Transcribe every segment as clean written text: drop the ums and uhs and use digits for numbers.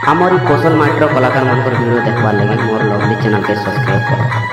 आमरी कौशल माइट्र कलाकार मानकर वीडियो देखबार लगे मोर लवली चैनल के सब्सक्राइब करो।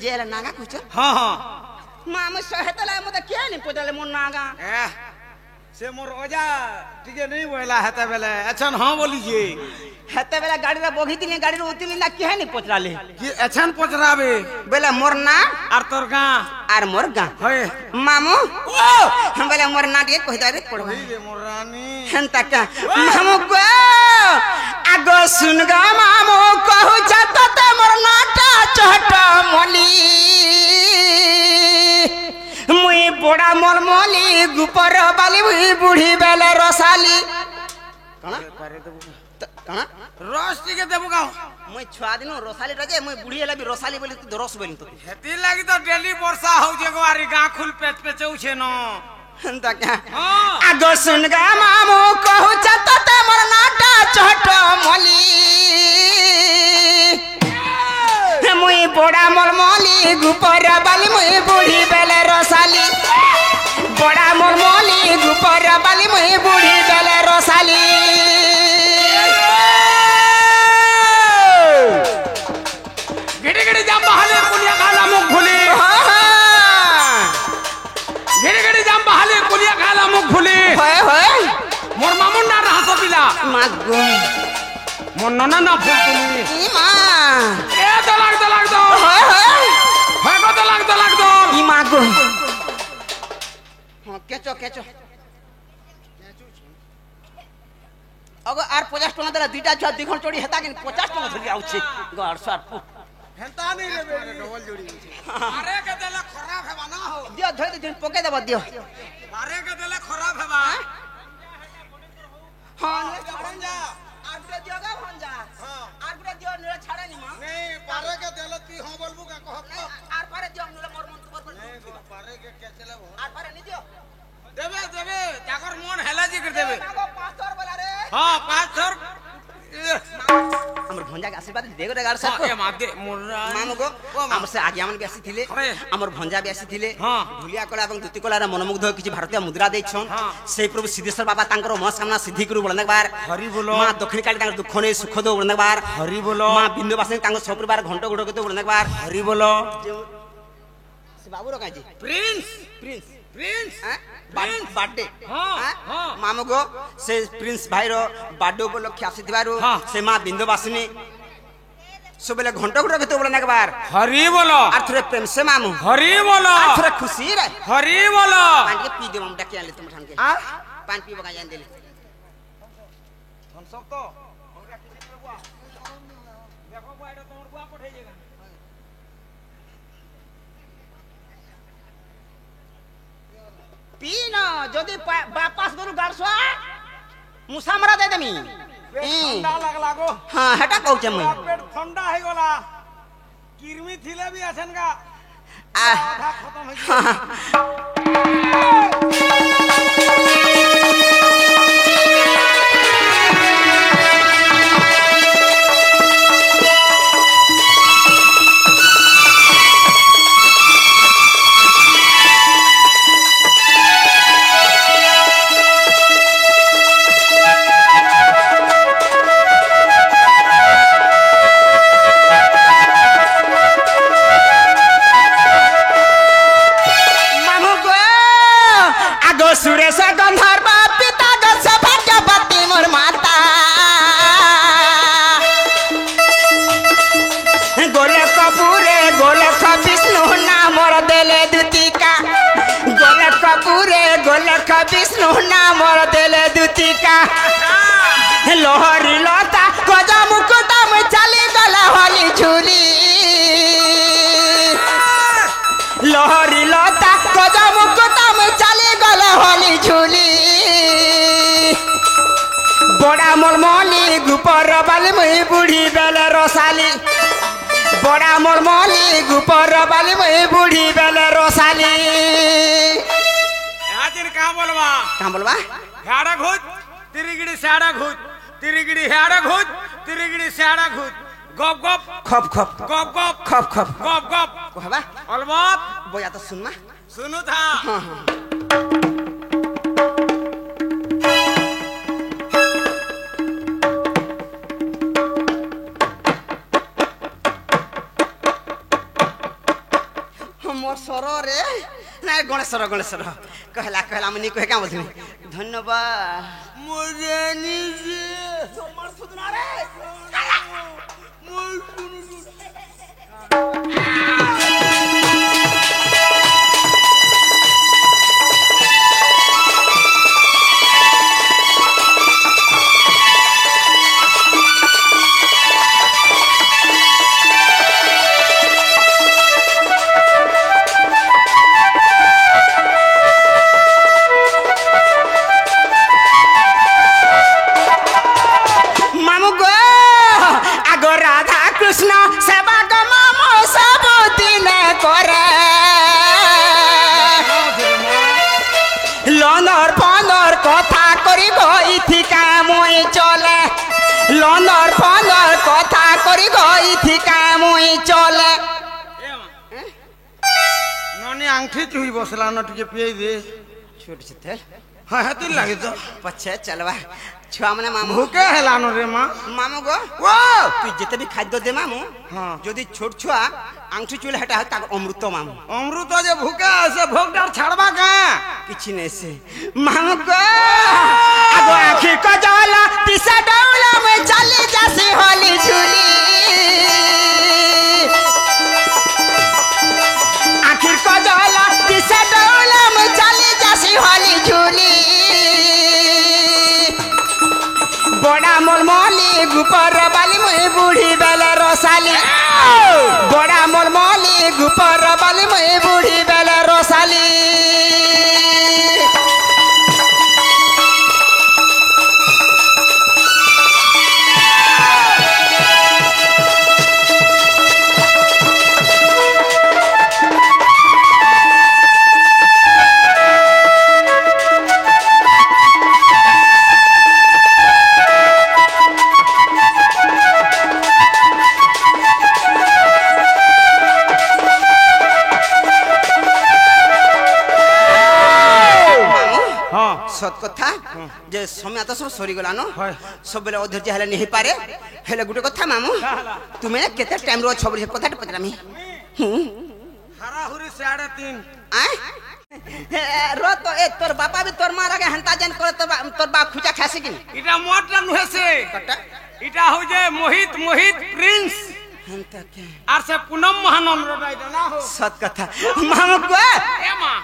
जेल नागा कुछ हाँ हाँ मामू सहेतला मते क्या नहीं पड़ले मोर नागा से मोर ओजा टिके नहीं बोला हेता बेले अच्छा हाँ बोलीजिए हेते बेला गाड़ी रे बोगी दिने गाड़ी रे उतली ना क्या नहीं पचराले कि अच्छा पचराबे बेला मोर ना आर तोर गा आर मोर गा होय मामू ओ हम बेला मोर ना दिए कहि दारे पड़वा रे मोर रानी हंता का मामू को आगो सुन गा मामू कहू जत ते मोर नाटा चहट मोली मुई बड़ा मलमली गुपर बाली मुई बूढ़ी बेला रसाली कना कना रस टिके देबो गाओ मुई छुआ दिनो रसाली रजे मुई बुढ़ी हेला भी रसाली बोली तू रस बोली तो हेती लागी तो डेली वर्षा हो जे गोवारी गा खुल पेच पेचौ छे न हंता का आगो सुन गा मामू कहू जत ते मोर नाटा चहट मोली मुई बड़ा मलमली गुपर बाली मुई बूढ़ी बेले रसाली बड़ा मलमली गुपर बाली मुई बूढ़ी बेले रसाली गिड़ी गिड़ी जाम बहाले कुलिया खाला मुख फुली गिड़ी गिड़ी जाम बहाले कुलिया खाला मुख फुली होय होय मोर मामुन ना रहा तो पिला मागो मोर नना ना फुल तुली ई मां ए दलाग दो होय होय होय को दलाग दो ई मागो हां केचो केचो अगो आर 50 टका देला दुटा छुआ दिखन चोरी हेता कि 50 टका धरि आउछे गड़ सार हेंता नहीं रे बेरे डबल जोड़ी अरे के देला खराब हेबा ना हो दियो धरि दिन पके देबो दियो अरे के देला खराब हेबा हां भंजा आर गुरे दियो गा भंजा हां आर गुरे दियो नेला छाड़े नी मां नहीं पारे के देला ती हां बोलबू का कहब आर पारे दियो नेला मोर मन तू पर नहीं पारे के के चले आर पारे नी दियो देबे जाकर मन हेला जी कर देबे नागो 500 बोला रे हां 500 हमर भंजा के आशीर्वाद देगो रे गाड़ सब ए मादे मोरा मामू को हमर से आगे हमन बेसी थिले हमर भंजा बेसी थिले हां धुलिया कला एवं दुति कला रे मनमुग्ध किछि भारतीय मुद्रा दै छन सेई प्रभु सिद्धेश्वर बाबा तांकर मनोकामना सिद्धि करू बोलने बार हरि बोलो मां दक्षिण काली तांकर दुख नै सुख दो बोलने बार हरि बोलो मां बिंदुवासिनी तांकर सब परिवार घंटो गुडो के बोलने बार हरि बोलो से बाबू रो काजी प्रिंस प्रिंस प्रिंस बर्थडे हां मामू को से प्रिंस भाई रो बर्थडे उपलक्ष्य आसी दिवारु से मां बिंदुवासिनी सबले घंटो गुडो के बोलने बार हरि बोलो आर थोड़े प्रेम से मामू हरि बोलो आर थोड़े खुशी रे हरि बोलो पानी के पी दे हम डके आले तुम ठान के पानी पी बगा जान देले हम सब तो देखो बाइडा तोर बुआ पठे जेगा पी न जदी वापस करू गारसवा मुसामरा दे देमी ठंडा लागो हां हटा कहू छे मैं पेट ठंडा है गोला किरमी थिले भी असन का आधा खत्म सुरेश गंधर्व पिता दस भाग्यवती मोर माता गोलख विष्णु नाम देले दुतिका गोलख विष्णु नाम देले दुतिका लोहरी लता गजा मुकुटा में चली गला होली झूली लोहरी लता गजा मुकुटा में चली गला होली झूली बड़ा मलमली गुपर बाली मुई बूढ़ी बेले रसाली बड़ा मलमली गुपर बाली मुई बूढ़ी बेले रसाली हाजिर कहां बोलवा हाड़ा घुत तिरिगिड़ी साड़ा घुत तिरिगिड़ी हाड़ा घुत तिरिगिड़ी साड़ा घुत गप गप खप खप गप गप खप खप गप गप कहबा अलमत बोया तो सुनमा सुनु था हां हां गणेश्वर रे ना गणेश्वर गणेश्वर कहला कहला मनी कहे क्या बोलथि धन्यवाद मुझे निजे सोमर सुदना रे कृष्ण सेवा गम सब दिन करे लनर फनर कथा करी गई काम चले लनर फनर कथा करी गई काम चले ननी आंगठी चुई बसला न टिके पिए दे छोट छते हां हती लागे तो पछे चलवा छुआ माने मामू भूखे हेलानो रे मां मामू गो ओ तू जते भी खाद्य दे मामू हां जदी छोट छुआ आंगठी चुले हटा ता अमृत मामू अमृत जे भूखे से भोगडार छाड़बा का किछि नै से मामू गो आगो आखी को जाला तिसा डौला में चली जासी होली झूली आखिर को जाला तिसा डौला में चली जासी होली झूली बड़ा मोलमोली गुपर बाली मुई बूढ़ी बेले रोसाली बड़ा मोलमोली गुपर बाली मुई बूढ़ी बेले रोसाली सत कथा जे समय तो सब सरी गला न सब बेले अधैर्य हेले नहीं पारे हेले गुटे कथा मामू तुमे केते टाइम रो छबरी कथा पचरामी हराहुरी 3:30 आय रो तो ए तोर बापा भी तोर मारा के हंता जन कर तोर बाप खुजा खासी कि इटा मोटला नुहे से कटा इटा हो जे मोहित मोहित प्रिंस हंता के आर से पूनम महानम रोडाइदा ना हो सत कथा मामू को ए मां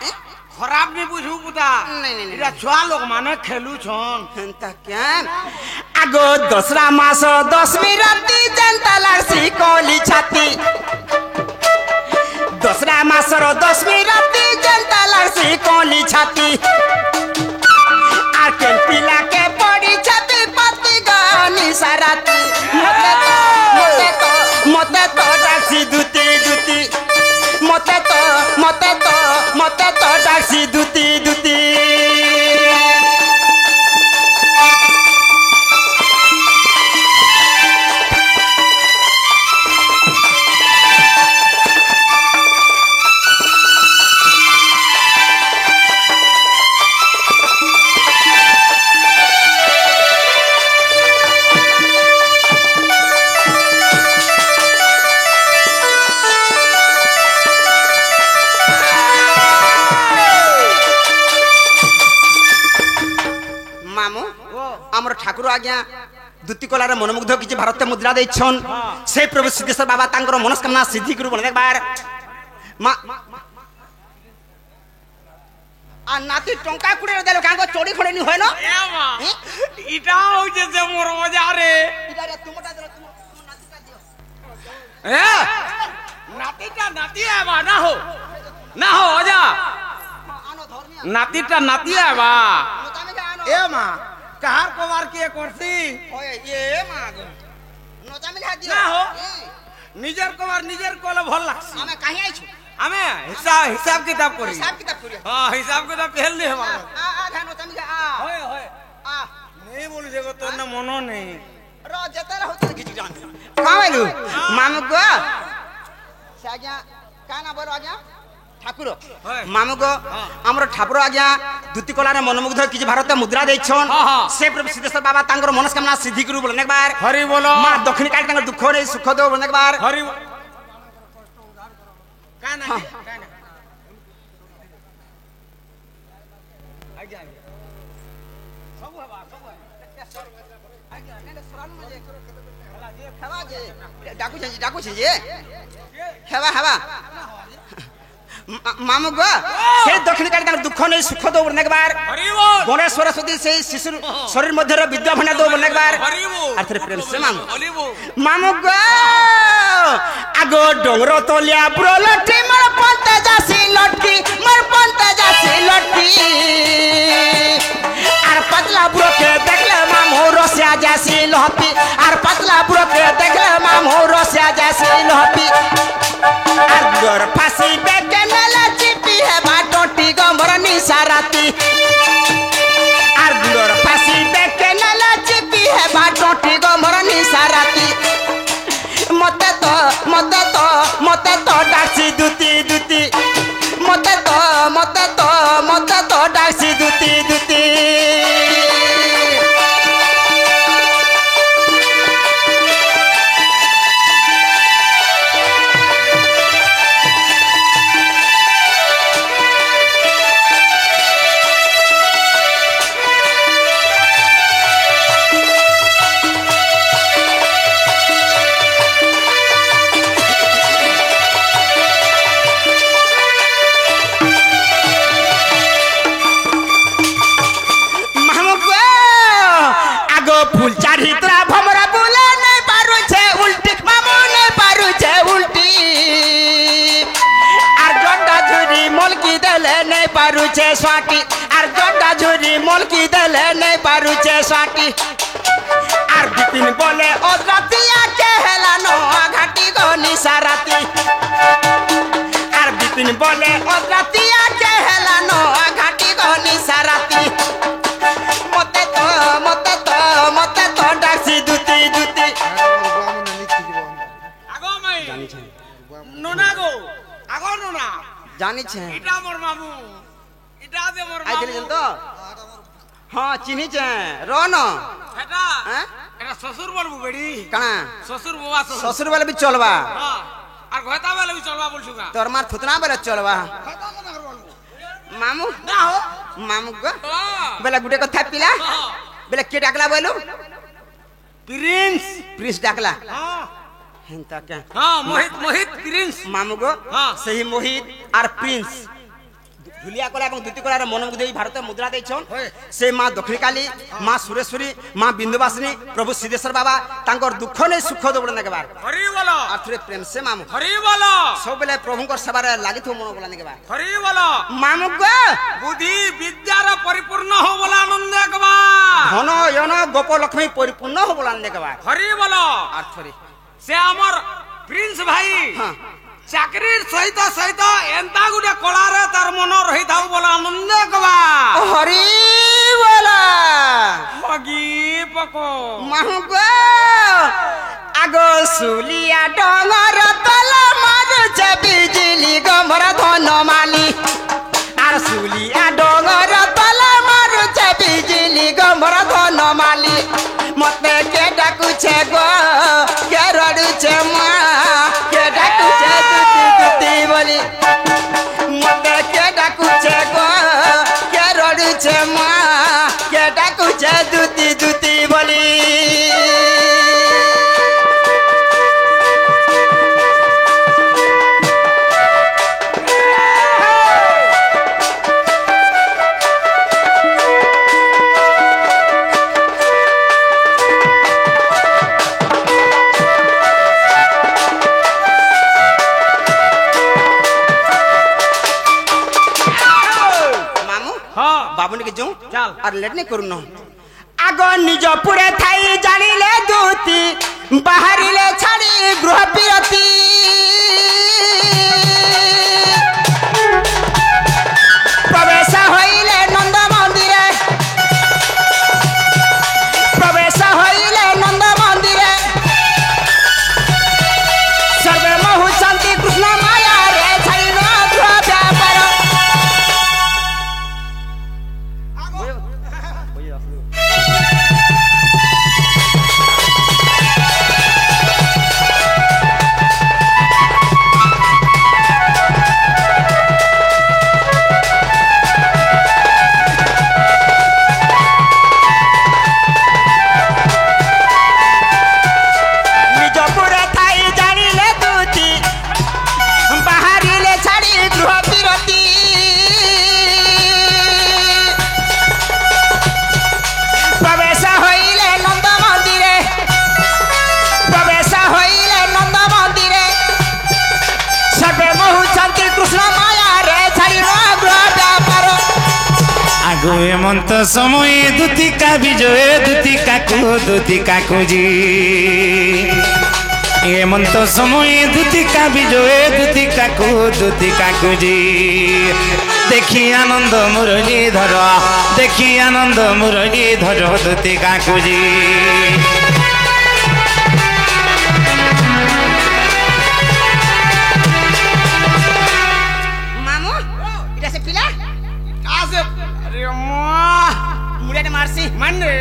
खराब नहीं बुझू पुता नहीं इरा छुआ लोग माने खेलू छन हंता क्या आगो दसरा मास 10वीं राती जनता लड़सी कोली छाती दसरा मास रो 10वीं राती जनता लड़सी कोली छाती आर के पिला के पड़ी छाती पति गानी सराती मते तो डासी दुती दुती मते तो डासी दुती दुती आमर ठाकुर आज्ञा दुती कलार मनमुग्ध किछि भारतीय मुद्रा दैछन से प्रभु सिद्धेश्वर बाबा तांकर मनस्कामना सिद्धि करू बने बार मा आ नाती टंका कुडे देलो कांगो चोरी खडे नि होय न ए मा इटा हो जे जे मोर मजा रे इटा रे तुमटा देलो तुम नातीटा दियो ए नातीटा नाती आबा ना हो आजा आनो धर्मी नातीटा नाती आबा नोतामे जा आनो ए मा कहार कोवार के करसी ओए ये माग नोतामे जा दियो ना हो निजर कोवार निजर कोले भल लागसी आमे काहे आइछु आमे हिसाब किताब करी हिसाब किताब करी हां हिसाब किताब पहल ले हमारा आ जा नोतामे जा आ होय आ नहीं बोल जेगो तो न मनो नहीं रो जते रहो तो किछि जान का आइलु मामू को से आज्ञा का ना बोलो आज्ञा ठाकुर मामू को हमर ठाकुर आज्ञा दुती कलार मनमुग्ध किछि भारतीय मुद्रा दैछन से प्रभु सिद्धेश्वर बाबा तांकर मनस्कामना सिद्धि करू बोलने एक बार हरि बोलो मां दक्षिण काल तांकर दुख रे सुख दो बोलने एक बार हरि का ना ডাকুছে যে হেবা হেবা মামু গো সেই দক্ষিণ কালী তার দুঃখ নেই সুখ দেব নেকবার গণেশ সরস্বতী সেই শিশুর শরীর মধ্যে বিদ্যা ভান্ডা দেব নেকবার আর থরে প্রেম সে মামু মামু গো আগো ডোংর তলিয়া পুরো লটকি মোর পন্তে যাসি লটকি মোর পন্তে যাসি লটকি আর পাতলা বুড়োকে দেখলে মামু রসিয়া যাসি লহপি আর পাতলা বুড়োকে দেখলে মামু রসিয়া যাসি লহপি আর দর ফাঁসি বেকে মেলে চিপি হেবা টটি গমর নিশা রাতি আর দর ফাঁসি বেকে মেলে চিপি হেবা টটি গমর নিশা রাতি মতে তো ডাকছি দুতি দুতি মতে তো ডাকছি দুতি দুতি ফুল চারিত্রা ভমরা বলে নাই পারুছে উল্টি মামু নাই পারুছে উল্টি আর জন্ডা ঝুরি মলকি দেলে নাই পারুছে সাটি আর জন্ডা ঝুরি মলকি দেলে নাই পারুছে সাটি আর বিপিন বলে ও রাতিয়া কে হেলানো ঘাটি গো নিশা রাতি আর বিপিন বলে ও রাতিয়া কে হেলানো ঘাটি গো নিশা রাতি মতে তো ডাকছি দুতি দুতি আগো মাই নোনা গো আগো নোনা জানিছে এটা মোর মামু এটা দে মোর মামু আইছিলেন তো হ্যাঁ চিনিছে রন এটা হ্যাঁ এটা শ্বশুর বলবো বেড়ি কানা শ্বশুর বাবা শ্বশুর বলে বি চলবা হ্যাঁ আর ঘটা বেলে বি চলবা বলছু গা তোর মার থুতনা বলে চলবা মামু না হো মামু গো বেলা গুটে কথা পিলা বেলা কে ডাকলা বলু প্রিন্স প্রিন্স ডাকলা হ্যাঁ হেনতা কে হ্যাঁ মোহিত প্রিন্স মামু গো হ্যাঁ। সেই মোহিত আর প্রিন্স ধুলিয়া কলা এবং দুতি কলার মনমুগ্ধ এই ভারতে মুদ্রা দিয়েছন সেই মা দক্ষিণ কালী মা সুরেশ্বরী মা বিন্দুবাসিনী প্রভু সিদ্ধেশ্বর বাবা তাঙ্কর দুঃখ নেই সুখ দেব নেবার হরি বলো আর থরে প্রেম সে মামু হরি বলো সবলে প্রভুঙ্কর সেবারে লাগিথ মন বলা নেবার হরি বলো মামু গো বুদ্ধি বিদ্যার পরিপূর্ণ হো বলা আনন্দ একবা ধন য়ন গোপ লক্ষ্মী পরিপূর্ণ হো বলা নেবার হরি বলো আর থরে সে আমার প্রিন্স ভাই হ্যাঁ চাকরির সহিত সহিত এন্তা গুটে কলারে তার মন রহি থাও বলা আনন্দ একবা হরি বলা মগি পকো মামু গো আগো সুলিয়া ডঙর তলা মারুছে বিজলি গমর ধন মালি আর সুলিয়া ডঙর তলা মারুছে বিজলি গমর ধন মালি মতে কে ডাকুছে গো কে রড়ুছে মা কে ডাকুছে দুতি দুতি বলি মতে কে ডাকুছে গো কে রড়ুছে মা কে ডাকুছে দুতি দুতি বলি বাবুনিকে যাও চাল আর লেট নেই করুন আগ নিজ পুরে থাই জানিলে দুতি বাহারিলে ছাড়ি গৃহ বিরতি প্রবেশ হইলে নন্দ মন্দিরে প্রবেশ হইলে নন্দ মন্দিরে সর্বে মহু শান্তি কৃষ্ণ মায়া রে ছাড়িল গৃহ ব্যাপার হেমন্ত সময়ে দুতিকা বিজয়ে দুতিকা খুঁজি হেমন্ত সময়ে দুতিকা বিজয়ে দুতিকা খুঁজি দেখি আনন্দ মুরলীধর দেখি আনন্দ মুরলীধর দুতিকা খুঁজি মামু এটা সে পিলা কাছে আরে মা মুড়িয়াতে মারছি মানে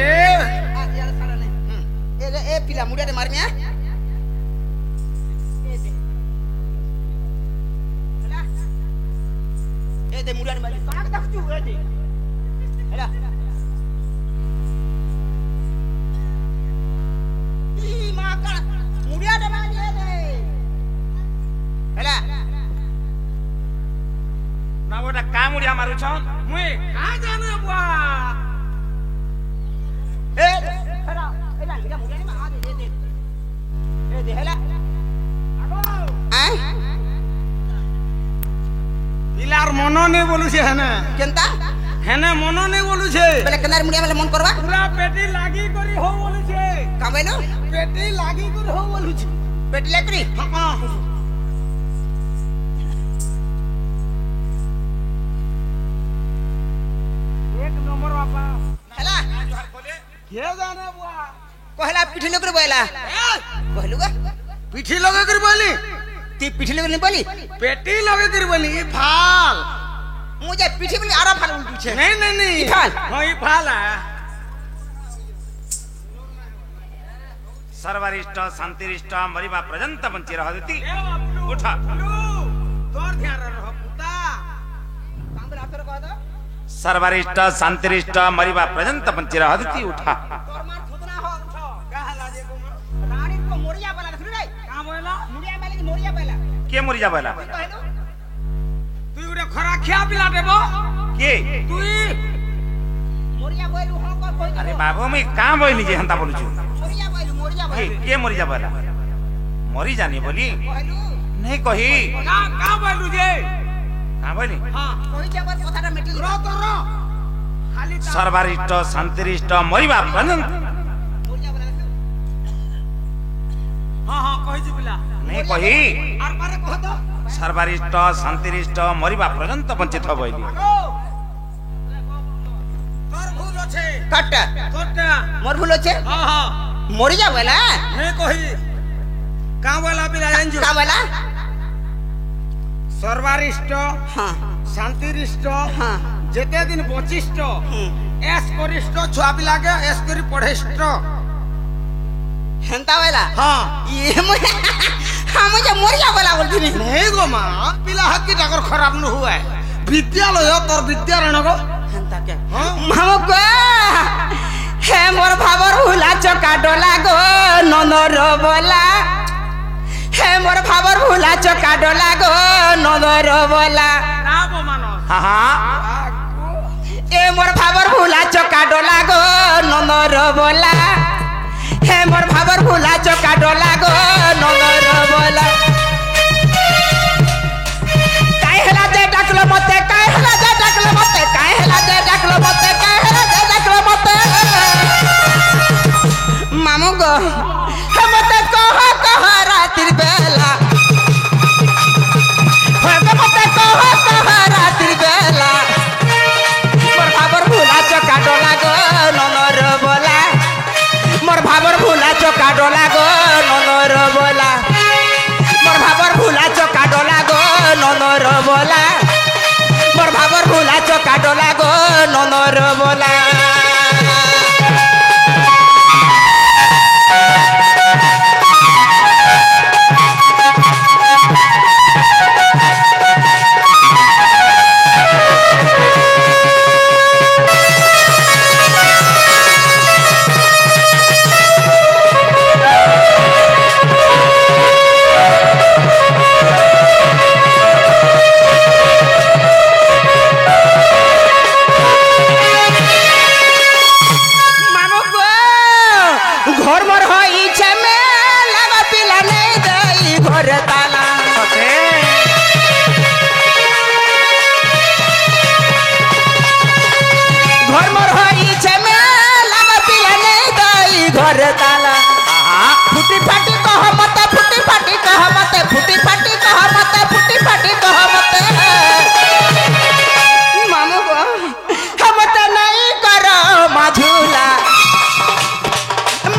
এ পিলা মুড়িয়াতে মারমি হ্যাঁ এ দে মুড়িয়াতে মারলি কাক দেখছু এ দে হেলা ই মা কা মুড়িয়াতে মারলি এ দে হেলা না ওটা কামুড়িয়া মারুছ মুই কা জানে বুয়া এ হেলা এটা এটা মুড়িয়াতে মার দে দে এ দে হেলা আগো আয় পিলার মন নেই বলুছে হেনে কেনতা হেনে মন নেই বলুছে বেলে কেনার মুড়িয়া বেলে মন করবা পুরা পেটি লাগি করি হো বলুছে কামাইলো পেটি লাগি করি হো বলুছে পেটি লাকড়ি হ্যাঁ এক নম্বর বাপা হেলা কে জানে বুয়া কহলা পিঠি লকড়ি বইলা কহলু গো পিঠি লগে করি বলি তুই পিঠি লকড়ি বলি পেটি লগে করি বলি ই ফাল মুঝে পিঠি বলি আরো ফাল উল্টুছে नहीं नहीं नहीं ই ফাল हाँ ये फाल है सर्वरिष्ट शांतिरिष्ट मरिबा पर्यंत बंची रहती उठा तोर ध्यान रहो पुता काम बोला तोर कह दो सर्वरिष्ट शांतिरिष्ट मरिबा पर्यंत बंची रहती उठा तोर मार खुदना हो उठो का हला जे को रानी को मोरिया वाला सुन रे का बोला मुड़िया वाले की मोरिया वाला के मरी जाबला कहलु तू उरे खरा खिया पिला देबो के तू मोरिया बोलू हो को कोई अरे बाबू मैं कहाँ बोली जे हंता बोलुछु मोरिया बोलू के मरी जाबला मरी जानी बोली कहलु नहीं कही का बोलू जे कहाँ बोली हां कोई जबर कथाटा मेटी रो तो रो खाली सर्वरिष्ट शांतिरिष्ट मरिबा पर्यंत मोरिया वाला हां हां कहि जे पिला नहीं कही आर मारे कह दो सर्वरिष्ट शांतिरिष्ट मरिबा पर्यंत बंचित बोली तोर भूल আছে कट तोरटा मोर भूल আছে हां हां मोरिया वाला नहीं कही का बोला पिला अंजू का वाला सर्वरिष्ट हां शांतिरिष्ट हां जेते दिन बचिष्ट एस करिष्ट छुआ पिला के एस करी पढ़ेष्ट हेंता वाला हां ये मुझे मोरिया वाला बोलती नहीं नहीं गो मां पिला हक्की टाकर खराब न हुआ है विद्यालय तोर विद्यारण गो हेंता के हां मामू को हे मोर भाबर भूला चका डोला गो ननर बोला हे मोर भाबर भूला चका डोला गो ननर बोला ना बो मानो हाँ हाँ ए मोर भाबर भूला चका डोला गो ननर बोला हे मोर भाबर भूला चका डोला गो ननर बोला काय हला दे डाकलो मते काय हला दे डाकलो मते काय हला दे डाकलो मते काय हला दे डाकलो मते मामू गो हम मते कह रात्रि बेला हम मते कह रात्रि बेला मोर भाबर भूला चका डोला गो ननर बोला मोर भाबर भूला चका डोला गो ननर बोला मोर भाबर भूला चका डोला गो ननर बोला मोर भाबर भूला चका डोला गो ननर बोला घर मोर होई छे मेला ग पिला नहीं दई घर ताला फुटी फाटी कह मते फुटी फाटी कह मते फुटी फाटी कह मते फुटी फाटी कह मते मामू गो मते नहीं करो माझूला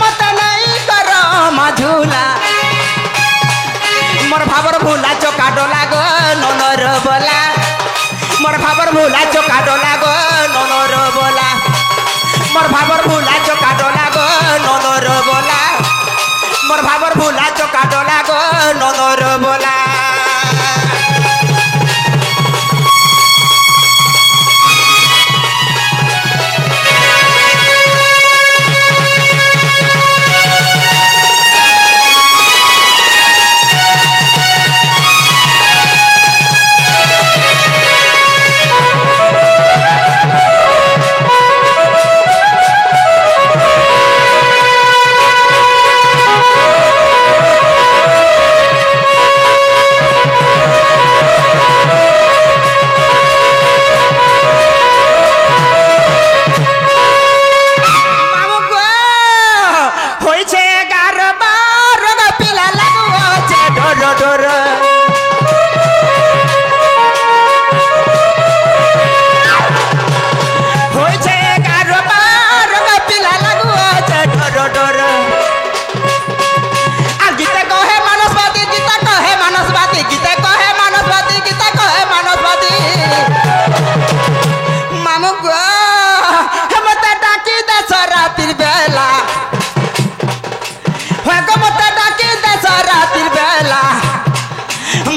मते नहीं करो माझूला मोर भाबर भूला चोका डोला गो ननर बोला मोर भाबर भूला चोका डोला गो ननर बोला मोर भाबर भूला चोका डोला गो ननर बोला मोर भाबर भूला चोका डोला गो ननर बोला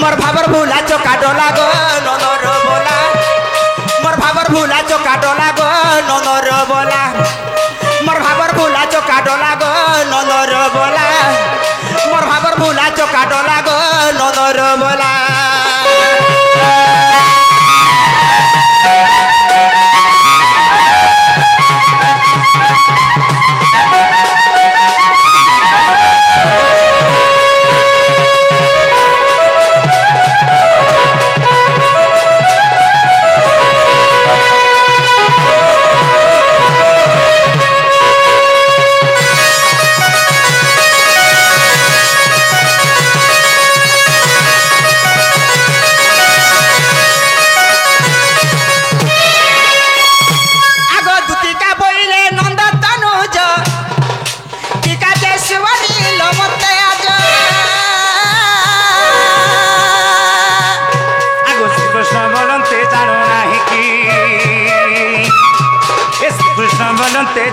मोर भाबर भूला चोका डोला गो ननर बोला मोर भाबर भूला चोका डोला गो ननर बोला मोर भाबर भूला चोका डोला गो ननर बोला मोर भाबर भूला चोका डोला गो ननर बोला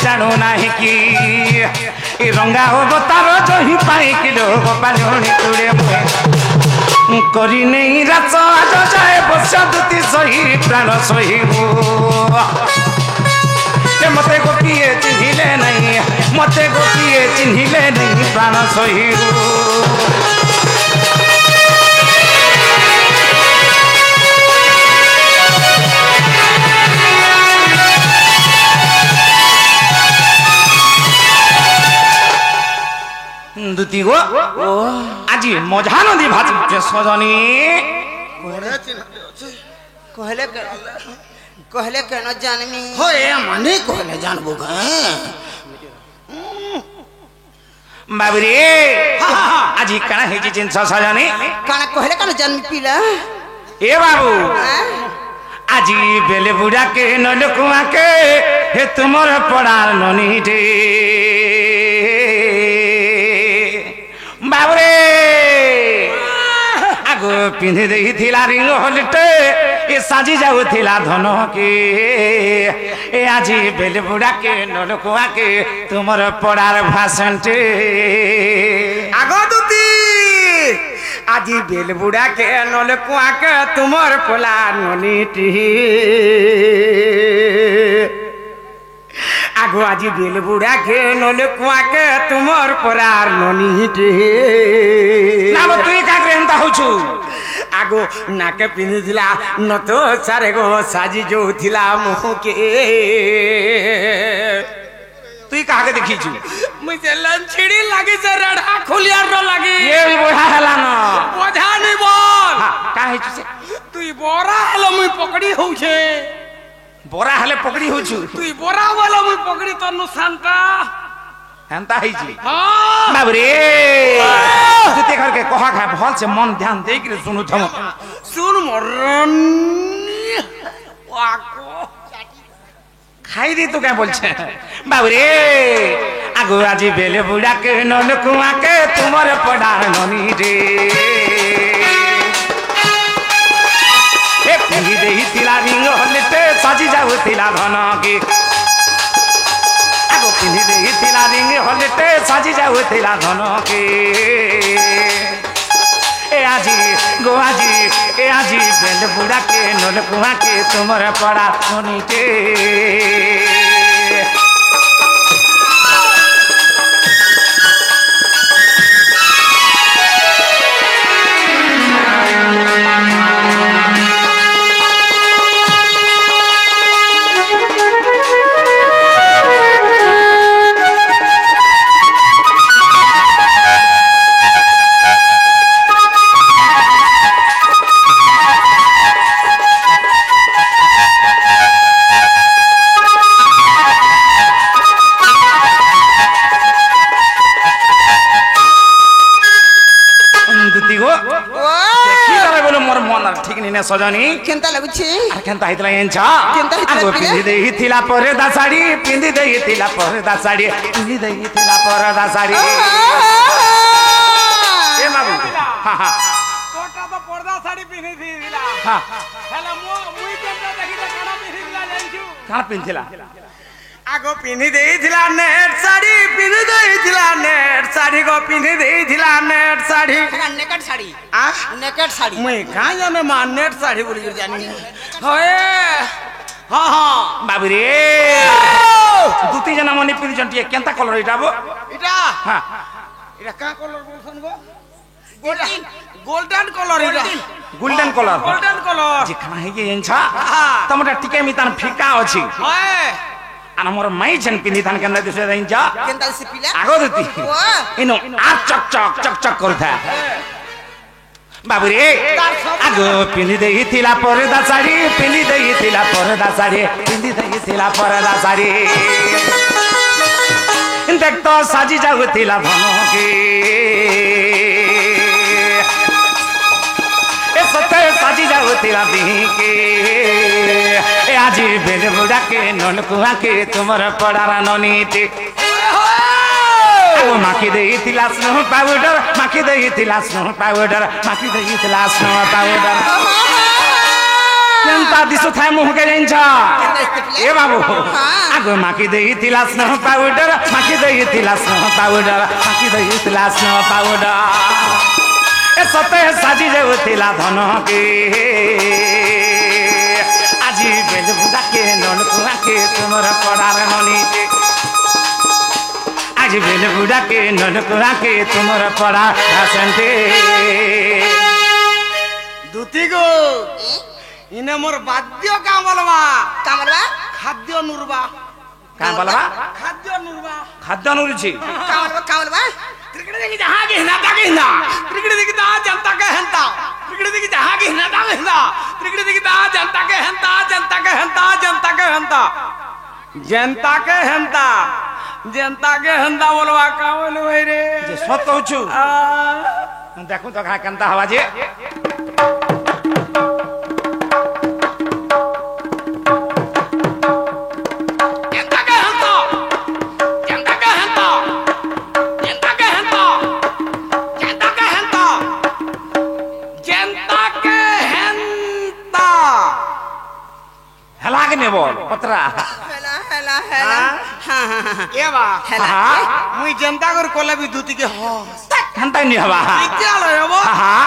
जानो नाही कि रंगा अवतार जही पाई किलो गोपाली तुड़े करी नहीं रात आज जाए बसा दुती सही प्राण सही मते गोपिए चिन्हिले नहीं मते गोपिए चिन्हिले नहीं प्राण सही दुती गो आज मजा नदी भाज सजनी कहले केन जानमी हो ए मने कहले जानबो ग बाबरे आज कणा हे जिंस सजनी कणा कहले केन जानमी पिला ए बाबू आज बेले बुढ़ा के नलकुआ के हे तुमर पड़ार ननी रे बाबरे आगो पिंधि देही थिला रिंग होलटे ए साजी जाऊ थिला धन के ए आजी बेले बुढ़ा के नलकुआ के तुमर पड़ार भाषणटे आगो दुती आजी बेल बुढ़ा के नलकुआ के तुमर पोला ननीटी आगो आजी बेल बुढ़ा के नलकुआ के तुमर पोलार ननीटी ना तुई का ग्रहणता होछु आगो नाके पिंधि थिला न तो सारे गो साजी जो थिला मुह के तुई काके देखी छु मुझे लंछड़ी लागी से रड़ा खुलियार रो लागी ये भी बोझा हला न बोझा नहीं बोल का है छु तू बोरा हलो मुई पकड़ी हो छे বরা হলে পকড়ি হউছু তুই বরা বলো মুই পকড়ি তনু শান্তা হেনতা হইছি হ্যাঁ বাবরে তুই ঘরকে কহা খা ভাল সে মন ধ্যান দেই করে শুনু থম শুন মরন ওয়াকো খাই দি তো কে বলছে বাবরে আগো আজি বেলে বুড়াকে নল কুয়াকে তোমার পড়ার ননি রে এ পিহি দেই তিলা রিঙ্গ হলতে সাজি যাউতিলা ধনকে আগো পিহি দেই তিলা রিঙ্গ হলতে সাজি যাউতিলা ধনকে এ আজি গো আজি এ আজি বেলে বুড়াকে নল কুয়াকে তোমার পড়ার ননি রে সজনী কেনতা লাগুছি আর কেনতা হইতলা এনছা কেনতা হইতলা আগো পিলে? পিন্ধি দেইতিলা পরদা শাড়ি পিন্ধি দেইতিলা পরদা শাড়ি পিন্ধি দেইতিলা পরদা শাড়ি এ বাবু হ্যাঁ হ্যাঁ তোটা তো পর্দা শাড়ি পিনি দিলা হ্যাঁ হেলা মুই কেনটা দেখি তো কানা পিনি দিলা জানিছু কাণ পিন্ধিলা আগো পিনি দেইছিলা নেট শাড়ি পিনি দেইছিলা নেট শাড়ি গো পিনি দেইছিলা নেট শাড়ি নেকেট শাড়ি আ নেকেট শাড়ি মুই কাঁ জানে মা নেট শাড়ি বলি করে জানি হয়ে হ্যাঁ হ্যাঁ বাবু রে দুটি জনা মনে পিনছন টিকে কেনতা কলর এটাবো এটা হ্যাঁ এটা কা কলর বলছন গো গোল্ডেন কলর এটা গোল্ডেন কলর গোল্ডেন কলর যে খানা হই এনছা হ্যাঁ। তমটা টিকে মিতান ফিকা আছে হয় আর আমার মাই যেন পিন্ধি থান কেন দিছে এনছা কেনতা সে পিলা আগো দুটি ইনো আর চক চক চক চক করথা বাবু রে আগো পিন্ধি দেইতিলা পরদা শাড়ি পিন্ধি দেইতিলা পরদা শাড়ি পিন্ধি দেইতিলা পরদা শাড়ি দেখ তো সাজি যাউতিলা ধনকে এ সতে সাজি যাউতিলা দিকে এ আজি বেলে বুড়াকে নল কুয়াকে তোমার পড়ার ননীতে মাখি দেইতিলা স্নো পাউডার মাখি দেইতিলা স্নো পাউডার মাখি দেইতিলা স্নো পাউডার কেনতা দিছো থাই মুহকে জানছা এ বাবু আগো মাখি দেইতিলা স্নো পাউডার মাখি দেইতিলা স্নো পাউডার মাখি দেইতিলা স্নো পাউডার এ সতে সাজি যাউতিলা ধনকে আজি বেল বুড়াকে নল কুয়াকে তোমার পড়ার ননীতে আজি বেল বুড়াকে নল কুয়াকে তোমার পড়া হাসন্তে দুতি গো ইনে মোর বাদ্য কামলবা কামলবা খাদ্য নুরবা কান বলবা খাদ্য নুরবা খাদ্য নুরছি কামলবা ক্রিকেট দেখি যাহা কে হিনা তাকে হিনা ক্রিকেট দেখি তা जनता के हंता क्रिकेट देखी जाहा के हिना ताके हिना क्रिकेट देखी ता जनता के हंता जनता के हंता जनता के हंता जनता के हंता जनता के हंता बोलवा का बोल भाई रे যে সত কହୁছু দেখো তো কেনতা হওয়া যে जनता के हंता जनता के हंता जनता के हंता जनता के हंता जनता के हंता হেলাকে নেব পত্রা হেলা হেলা হেলা হ্যাঁ হ্যাঁ হ্যাঁ ए बा হেলা मुई जनता कर कोला भी दूती के हो কেনতাই নি হবা चलो ये वो হ্যাঁ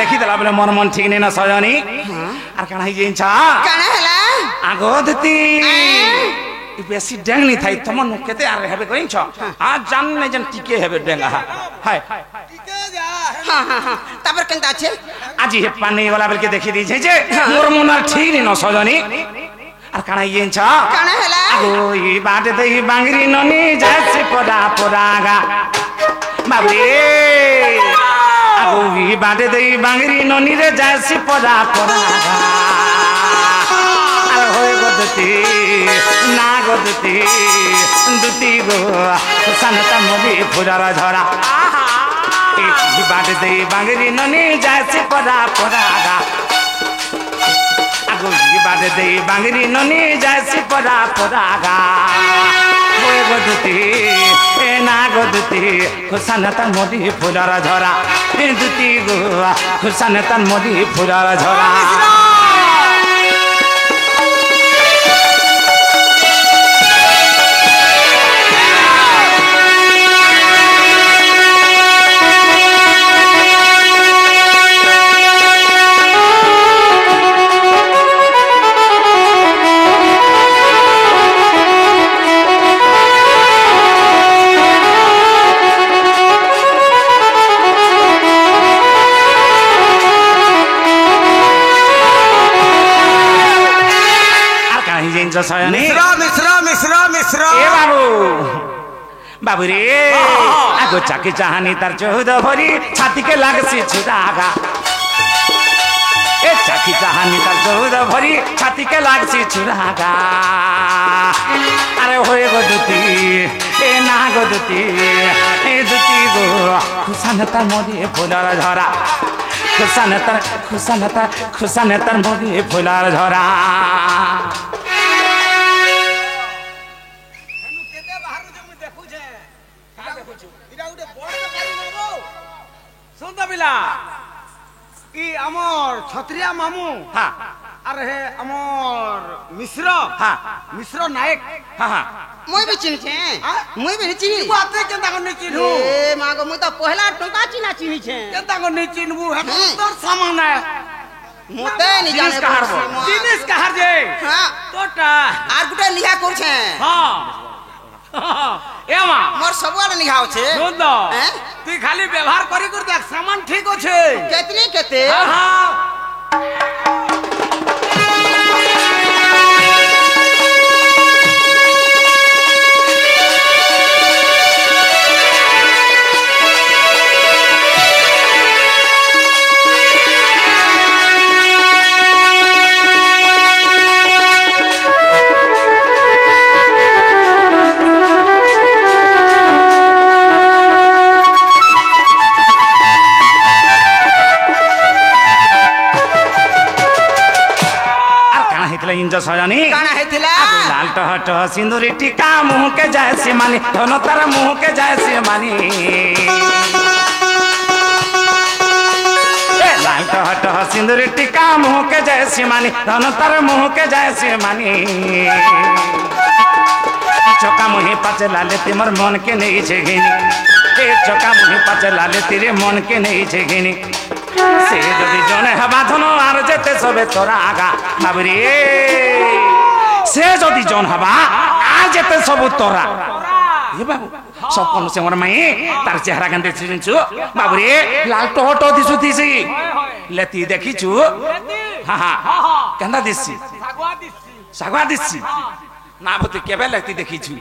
দেখিদেলা বলে মন মন ঠিক নেই না সজনী আর কানা হই যাইছা কানা হেলা नागोदती बेसी डेंग नहीं थाई तुम केते आरे हेबे कहिछ आ जान नै जन टिके हेबे डेंगा हाय टिके जा हाँ हाँ हाँ तापर केनता আছে आज हे पानी वाला बेल के देखि दी जे मोर मुना ठीक न सजनी আর কানা ইয়ে ছ কানা হেলা ওই বাটে দেই বাঙ্গরি ননি যাচ্ছে পড়া পড়াগা বাবরে ওই বাটে দেই বাঙ্গরি ননি রে যাচ্ছে পড়া পড়াগা আর হয়ে গদতি না গদতি দুতি গো সানতা মদি ফুরার ঝরা এই বাটে দেই বাঙ্গরি ননি যাচ্ছে পড়া পড়াগা बाटे दे बांगरी ननी जासी परा परागा होय गदती ए ना गदती खुसानता मोदी फुलार झरा ए दुती गो खुसानता मोदी फुलार झरा मिश्रा मिश्रा मिश्रा मिश्रा ए बाबू बाबू रे आगो चाकी चाहनी तार चौद भरी छाती के लागसी छुदागा ए चाकी चाहनी तार चौद भरी छाती के लागसी छुदागा अरे होए गो दुती ए ना गो दुती ए दुती गो खुसानता मोदी फुलार झरा खुसानता मोदी फुलार झरा इ अमर छत्रिया मामू हाँ अरे हे अमर मिश्र हाँ मिश्र नायक हाँ हाँ মই भी चिन्ह छे মই भी चिन्ह बाते केनता को नहीं चिन्हू ए मागो মই तो पहला टंका चिन्हा चिन्ह छे केनता को नहीं चिन्हू है तोर सामान है मोते नहीं जाने जिनिस कहार जे हां तोटा आर गुटे लिहा कर छे हां एमा मोर सबवार निघाव छे सुन हैं तू खाली व्यवहार करी कर देख सामान ठीक होछे केतनी केते हां इंज सजनी काना हेतिला लाल टहट सिंदूरी टीका मुंह के जाय से मानी धन तार मुंह के जाय से मानी लाल टहट सिंदूरी टीका मुंह के जाय से मानी धन तार मुंह के जाय से मानी चौका मुही पाचे लाले तिमर मन के नहीं छे घिनी ए चौका मुही पाचे लाले तेरे मन के नहीं छे घिनी से जदि जने हवा धन आर जेते सबे तोरा आगा बाबरी से जदि जन हवा आ जेते सब तोरा ये बाबू सब कोन से मोर माई तार चेहरा गंदे छिंचु बाबरी लाल टोटो दिसु दिसी लेती देखी छु हां हां कंदा दिसी सागवा दिसी ना बते केबे लेती देखी छु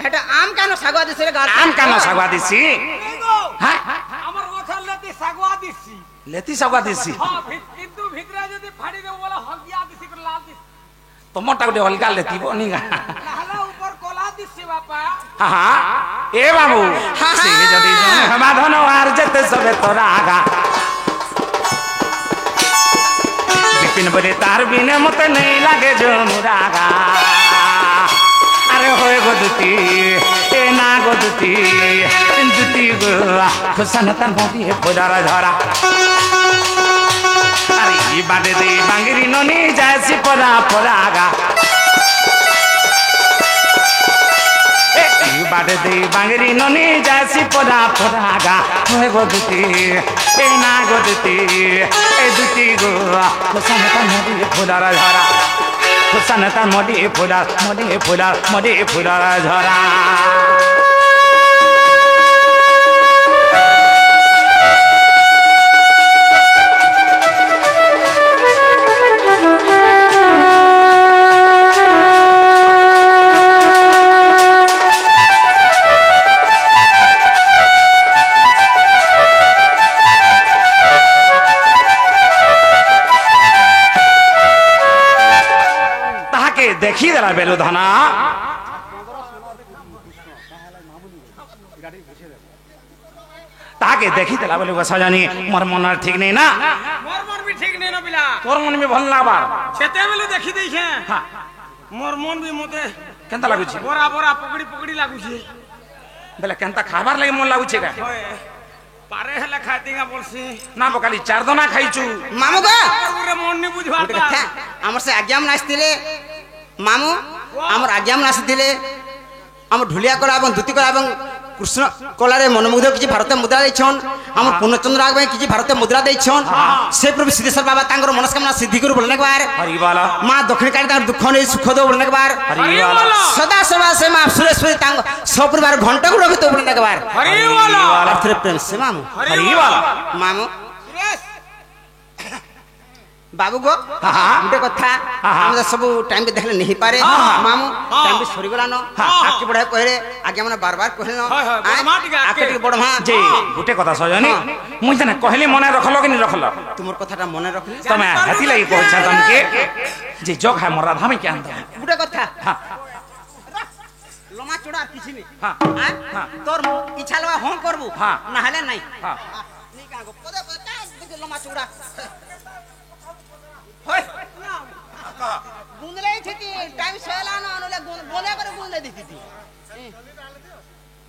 हेटा आम कानो सागवा दिसी रे गाल आम कानो सागवा दिसी हां हमर गोछा लेती सागवा दिसी लेती सागवा दिसी हां किंतु भितरा जदी फाड़ी दे बोला हगिया दिसी कर लाल दिसी तमटा गुटे अलगा लेती बनिगा लाला ऊपर कोला दिसी बापा हां हां ए बाबू से जदी जने हमा धन आर जते सबे तोरा आगा बिपिन बले तार बिने मते नहीं लागे जो मुरागा अरे होए गोदती ए ना गोदती दुती गो खुसानता मोदी फुलार झरा अरे ई बाटे दे बांगरी ननी जायसी परा परागा ए ई बाटे दे बांगरी ननी जायसी परा परागा होए गोदती ए ना गोदती ए दुती गो खुसानता मोदी फुलार झरा হুসানতা মডি ফুলা ঝরা দেখি দেলা বেলু ধানা তাকে দেখি দেলা বলে সজানি মোর মন ঠিক নেই না মোর মন भी ठीक नहीं ना बिला তোর মন বি ভাল লাগবার সেতে বেলে দেখি দেইছে হ্যাঁ মোর মন भी মতে কেনতা লাগুছি বড়া বড়া পকড়ি লাগুছে বেলে কেনতা খাবার লাগি মন লাগুছে কা হয় পারে হেলে খাইতিগা বলছি না বকালি চার দনা খাইছু মামু গো ওরে মন নি বুঝবার ଗୋଟେ କଥା ଆମର ସେ ଆଜ୍ଞା ମାନେ ଆସିଥିଲେ ମାମୁ ଆମର ଆଜ୍ଞା ମାନେ ଆସିଥିଲେ ଆମ ଢୁଲିଆ କଳା ଏବଂ ଧୁତି କଳା ଏବଂ କୃଷ୍ଣ କଳାରେ ମନମୁଗ୍ଧ କିଛି ଭାରତୀୟ ମୁଦ୍ରା ଦେଇଛନ୍ ଆମର ପୂର୍ଣ୍ଣଚନ୍ଦ୍ର ପାଇଁ କିଛି ଭାରତୀୟ ମୁଦ୍ରା ଦେଇଛନ୍ ସେ ପ୍ରଭୁ ସିଦ୍ଧେଶ୍ୱର ବାବା ତାଙ୍କର ମନସ୍କାମନା ସିଦ୍ଧି କରୁ ବୋଲନେ ବାର ହରିବାଲା ମା ଦକ୍ଷିଣକାଳୀ ତାଙ୍କର ଦୁଃଖ ନେଇ ସୁଖ ଦଉ ବୋଲନେ ବାର ହରିବାଲା ସଦା ସଦା ସେ ମା ସୁରେଶ୍ୱରୀ ତାଙ୍କ ସପରିବାର ଘଣ୍ଟାକୁ ରଖିତ ବୋଲନେ ବାର ହରିବାଲା ଅର୍ଥରେ ପ୍ରେମ ସେ ମାମୁ ହରିବାଲା ମାମୁ ସୁରେଶ बाबू गो गोटे कथा हम सब टाइम भी देखले नहीं पारे मामू टाइम भी सरी गलानो आके बढे कहले आगे माने बार बार कहले आके टिके बड़ मां जे गोटे কথা সজনি মুই জানে কইলি মনে রাখলো কি নি রাখলো तुमर कथाटा मने रखले তুমি হাতি লাগি কইছা তমকে যে জগ হয় মোর রাধা মে কেন দা गोटे कथा हां लमा चोड़ा किछि नी हां हां तोर इच्छा लवा हम करबू हां नहले नहीं हां नी का गो पदे पदे का लमा चोड़ा होय गुंदले थी टाइम सेला न अनले बोले करे गुंदले दिथि थी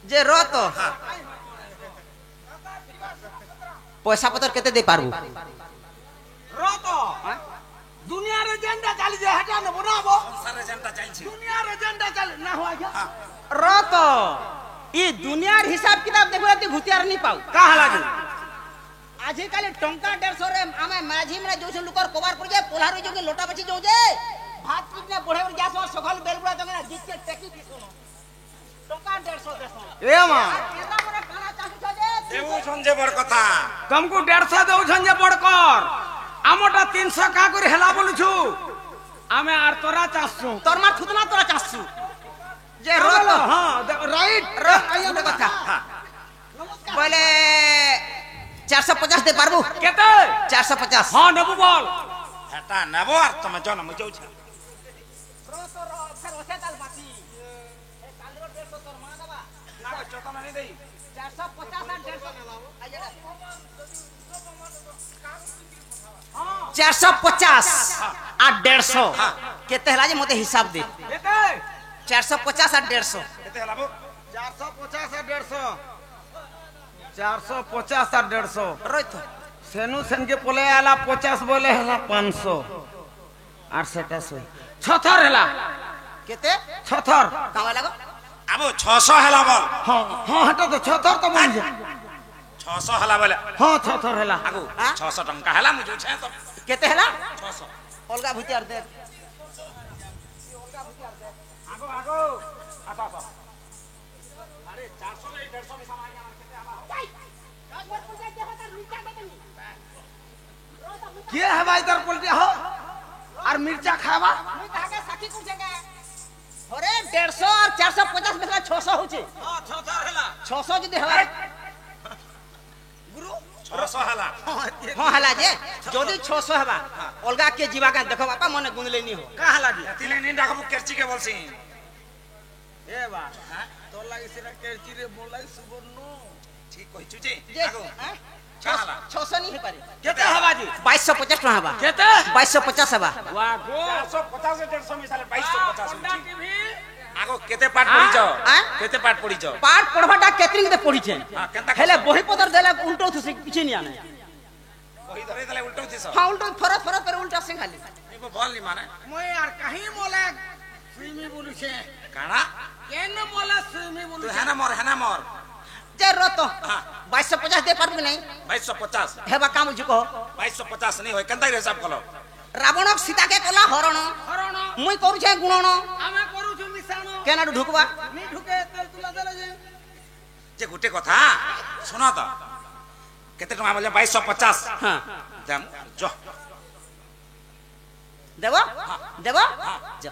जे रो तो पैसा पतर केते दे पारबू रो तो दुनिया रे जेंडा चाली जे हटा न बनाबो सारे जनता चाइछि दुनिया रे जेंडा चाली ना हो गया रो तो ई दुनियार हिसाब किताब देखो ते घुतियार नहीं पाऊ कहा लागे आजि काले टंका 150 रे आमे माझी में जो लुकर कवर कर जे पोलार जो के लोटा बची जो जे भात कितने बढ़े बढ़ जास सखल बेलबुड़ा जंगे ना जित के टेकी की सुनो टंका 150 देसो ए मां केरा मने खाना चाहू छ जे देऊ संजे बड़ কথা तुमको 150 देउछन जे बड़कर আমটা 300 का করে হেলা বলছু আমি আর তোরা চাচ্ছু तोर मा थुतना तोरा चासू जे रो तो हां राइट रो आइयो कथा बोले 450 दे पारबू केते 450 हां नबु बोल এটা নেব আর তুমি জন মু যাউছ रो तो रो फिर ओसे ताल बाती ए कालरो 150 तोर मा दबा না চতনা নি দেই 450 আর 150 आइया 450 আর 150 केते हला जे मते हिसाब दे केते 450 আর 150 কেতে হলাবো 450 আর 150 450 আর 150 रोय तो सेनु सेन के पोले आला 50 बोले हला 500 আর সেটা সই ছথর হেলা केते ছথর कावा लागो আবো 600 হেলা বল हां हां हटा तो ছথর তো বল जा 600 হেলা বলে हां ছথর হেলা আগু हाँ? 600 টঙ্কা হেলা মু যাউছ তো केते हला 600 अलगा भुतियार दे আগো আগো আসো আসো আরে 400 নাই 150 में समा गया केते हला के है भाई तर पलटी हो और मिर्चा खावा मुई ताके साथी कुछ जगह अरे 150 और 450 में 600 होचे हां छथर हेला 600 जदी हला गुरु 600 हेला हां हला जे जदी 600 हबा अलगा के जीवा का देखो बापा मने गुंदले नी हो का हला जी तिले नी डाकबु केरची के बोलसी ए बा तो लागि सिरा केरची रे बोलाई सुबर्णो ठीक कहिछु जे जे आगो हैं? का हला 600 नहीं है पारी केते हवा जी 2250 टका हबा केते 2250 हबा वाह गो 450 150 में साले 2250 पंडा टीवी आगो केते पाठ पड़ी जाओ हाँ? केते पाठ पड़ी जाओ पाठ पढ़वाटा केतरिंग दे पढ़ी छे हां केनता हेले बही पदर देला उल्टो थुसे किछि नहीं आने वही धरे दले उल्टो थिस हां उल्टो फरत फरत पर उल्टा से खाली निको बोल नी माने মই আর কাহি মোলে সুইমি বলুছে काना কেন মোলে সুইমি तू বলুছে है ना मोर जे रो तो हाँ। 2250 दे पारबे नहीं 2250 हेबा काम जुको 2250 नहीं होय केनता हिसाब कलो রাবণ সীতাকে কলা হরণ হরণ মুই করুছে গুণন আমি করুছু মিশাণ কেন ঢুকবা নি ঢুকে তেল তুলা দেলে যে গোটে কথা শোনা তো কেতে টাকা বলে 2250 হ্যাঁ দাম জ দেব দেব যা।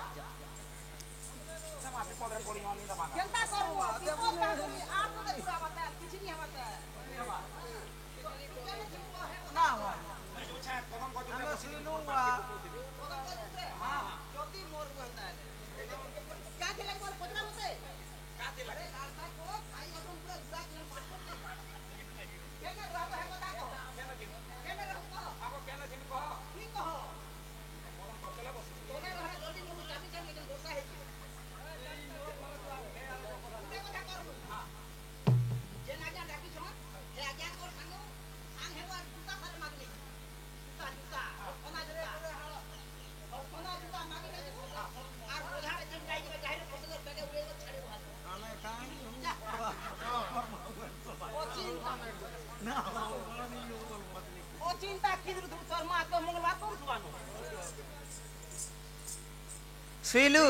শুইলু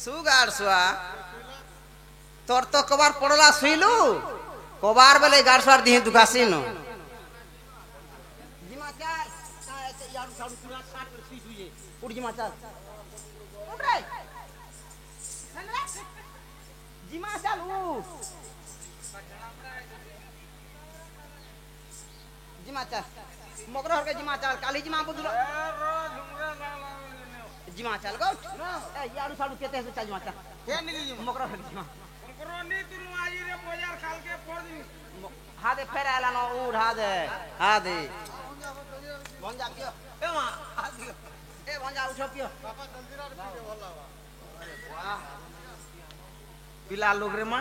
সুগার শুয়া তোর তো কবার পড়লা শুইলু কবার বেলে গার শুয়ার দিহে দুকাসি ন জিমা চাল ইয়ার সাড়ু পুরা কাট করে শুই শুইয়ে উড় জিমা চাল উড় রে জিমা চাল জিমা চাল মগর হরকে জিমা চাল কালি জিমা বুদুল জিমা চাল গো এ ইয়ারু সাড়ু কেতে আছে চাল জিমা চাল কে নিগি জিমা মগর হরকে জিমা করনি তুরু আজি রে বাজার খালকে পড় দিবি হাদে ফের আলা ন উড় হাদে হাদে ভঞ্জা কিও এ মা এ ভঞ্জা উঠো কিও বাবা জলদিরা রে পিকে ভলা আরে বাহ পিলা লোক রে মা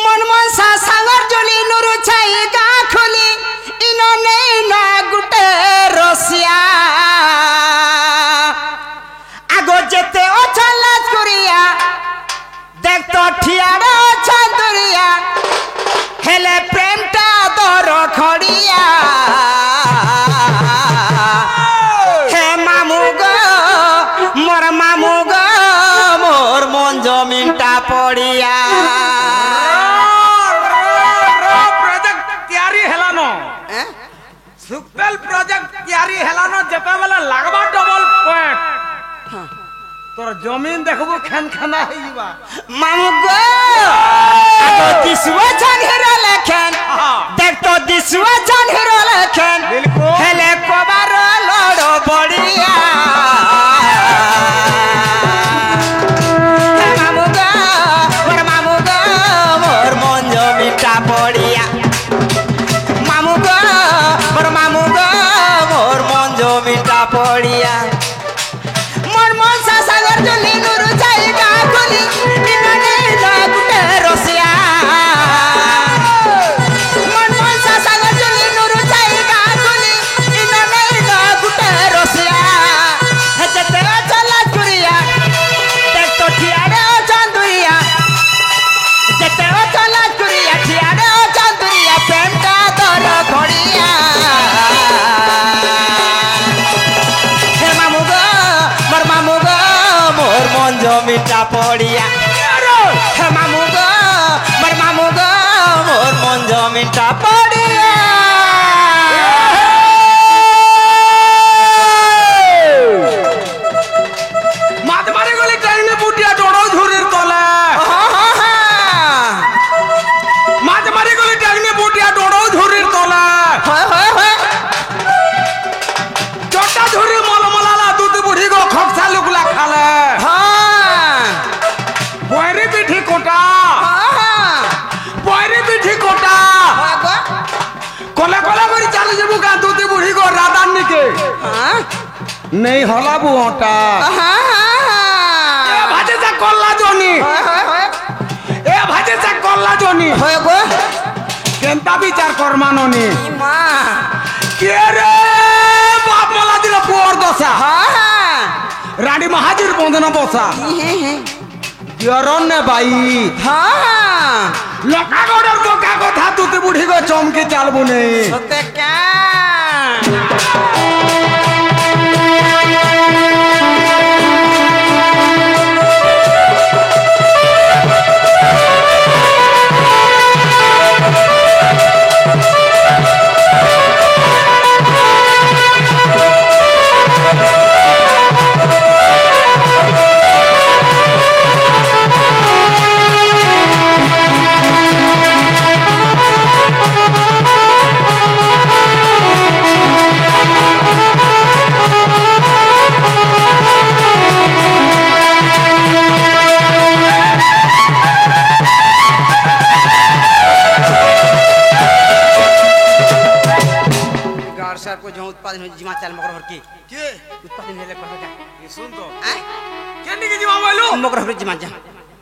मन मनसा सागर जली नुरु छाई गा खोली इनो नहीं ना गुटे रसिया आगो जेते ओ चलाच करिया देख तो ठियाड़ा छंदुरिया हेले प्रेमटा दर खड़िया हे मामू गो मोर मन जमीनटा पड़िया सुक्तल प्रोजेक्ट तैयारी हेलानो जते बेला लागबा डबल पॉइंट तोर जमीन देखबो खन खना हेइबा मामू गो आगो दिसवा जान हेरो लेखन देख तो दिसवा जान हेरो लेखन बिल्कुल हेले कोबार लड़ो बढ़िया मामू गो मोर मन जमीटा बढ़िया मामू गो मोर मन जमीटा बढ़िया मोर मन सा सागर जली नुरु छाई गा खोली इनने ना गुटे रसिया मोर मन सा सागर जली नुरु छाई गा खोली इनने ना गुटे रसिया जते चला चुरिया देख तो ठियाड़े चंदुरिया जते चला चुरिया ठियाड़े चंदुरिया प्रेमटा दर घड़िया मोर मन जमीटा पड़िया हे मामू गो मोर मन जमीटा पड़िया मात मारे गली टाइम में बुटिया डोड़ो झुरीर तले मात मारे गली टाइम में बुटिया डोड़ो झुरीर तले चोटा झुरी मलमलाला दूध बुढ़ी गो खक्सा लुकला खाले बोयरी पिठी कोटा कोले कोले करी चालू जबू का दूध बुढ़ी गो रादानी के नहीं होला बुटा ए भाजे से कोल्ला जोनी केंता विचार कर माननी के रे बाप मला दिला पोर दशा রানী মহাজির বন্দনা বসা জরনে বাই হ্যাঁ লকাগড়ের বোকা কথা তুই বুড়ি গো চমকে চালবু নে সতে কা को जो उत्पादन हो जिमा चाल मकर हर के उत्पादन हेले कहबे का ये सुन तो केंडी के जिमा बोलू मकर हर जिमा जा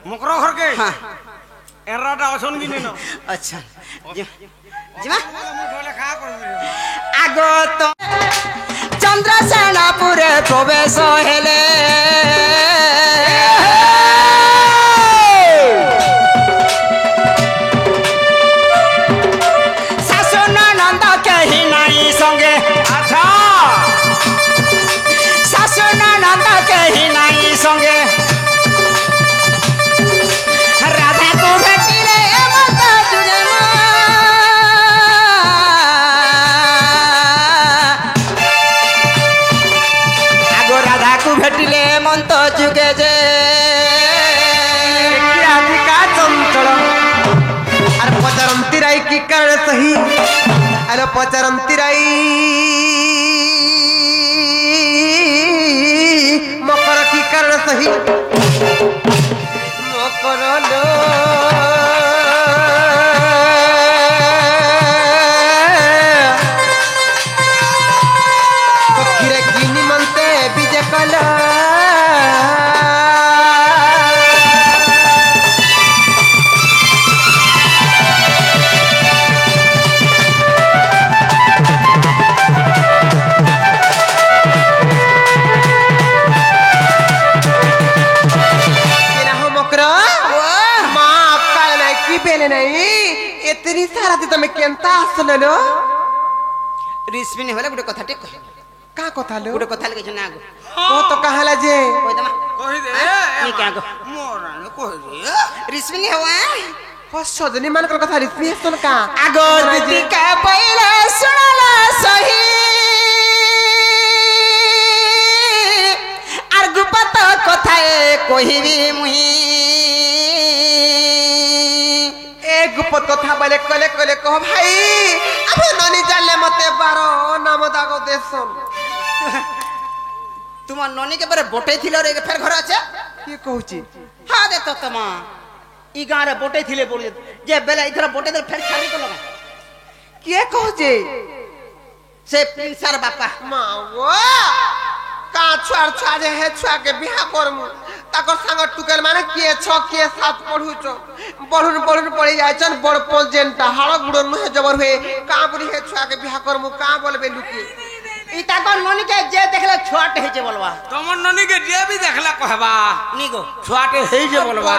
मकर हर के हां एराटा असन कि न अच्छा जिमा मुठले खा कर आगो तो चंद्रसेनापुर प्रवेश हेले संगे राधा को भेटिले मत जुगे आगो राधा को भेटिले मंत जुगे जे राधिका चंचल अरे पचरंती राई की कारण सही अरे पचरंती राई मकर की कारण सही मकर लो पक्षीरे की निमंते विजय कला इतनी सारा तुम केंता आसलो रिस्मिनी होले गुटे कथा टिक का कथा लो गुटे कथा लगे ना आगो को तो कहला जे कोइ दमा कहि दे नी के आगो मोरा ने कहि दे रिस्मिनी होवा सजनी मान कर कथा रिस्मी सुन का आगो दीदी का पहिले सुनला सही आर गुपत कथाए कहिबी मुही एक गुपत कथा बोले कले कले कह भाई अब ननी जाले मते बारो नाम दागो देसन तुम ननी के बारे बोटे थिलो रे फेर घर আছে की कहूची हां दे तो तमा ई गां रे बोटे थिले बोल जे बेला इधर बोटे दे फेर छाड़ी को लगा के कहूची से प्रिंसर बापा माओ का छुआर छाजे है छुआ के बिहा करमु ताकर संग टुकेल माने के छ के साथ पढुच बढुन पड़ी जाय छन बड़ पंजेंटा हाड़ गुड़ न जबर हुए का बुरी है छुआ के बिहा करमु का बोलबे लुकी ई ताकर ननी के जे देखले छोट है जे बोलवा तमन ननी के जे भी देखला कहबा नी गो छुआटे हे जे बोलबा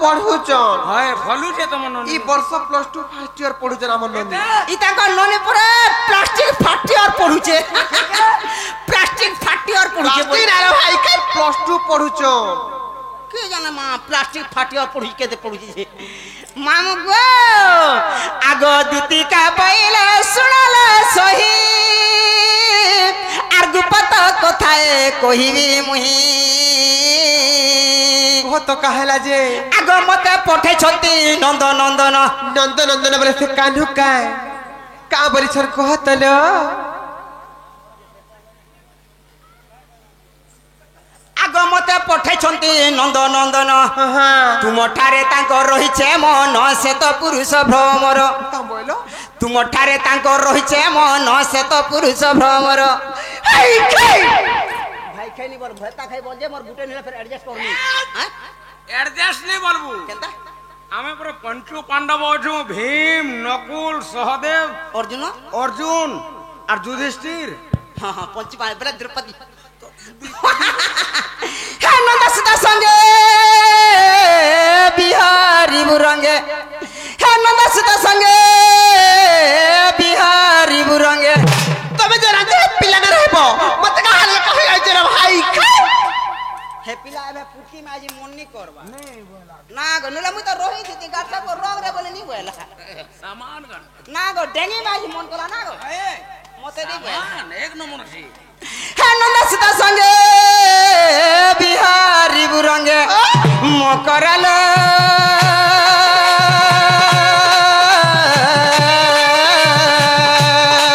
पढ़ू चल हाय फलू छे तमन ननी ई वर्ष प्लस 2 फर्स्ट ईयर पढु छन हमर ननी ई ताकर ननी पूरा प्लास्टिक फाटी और पढुचे प्लास्टिक फाटी और पढुचे प्लास्टिक ना भाई के प्लस 2 पढु छन के जाने मां प्लास्टिक फाटी और पढु के दे पढुचे मामू गो आगो दुती का पहिले सुनला सही आर गुपत कथाए कहिबी मुही हो तो कहला जे आगो मते पठे छती नंद नंदन नंदन बोले से कान्हू का बोली छर कहतलो आगो मते पठे छती नंद नंदन हां तुम ठारे तांको रहिछे मन से तो पुरुष भ्रमर का बोलो तुम ठारे तांको रहिछे मन से तो पुरुष भ्रमर हाय खाई भाई खाइली बोल भता खाई बोल जे मोर गुटे नेला फिर एडजस्ट करनी हां एडजस्ट नहीं बोलबू केनता आमे पर पंचू पांडव अछु भीम नकुल सहदेव अर्जुन अर्जुन और युधिष्ठिर हां हां पंच पांडव बला द्रौपदी हे नंदा सीता संगे बिहारी बुरंगे हे नंदा सीता संगे बिहारी बुरंगे तबे जरा जे पिला न रहबो मत का हाल कहि आइ जरा भाई हे पिला एबे पुटकी में आज मन नहीं करबा नहीं बोला ना गो नुला मु तो रोही थी गाछा को रोग रे बोले नहीं बोला सामान गण ना गो डेंगी में आज मन कोला ना गो मते नहीं बोला एक नंबर छी हे नंदा सीता संगे बिहारी बुरंगे मकरल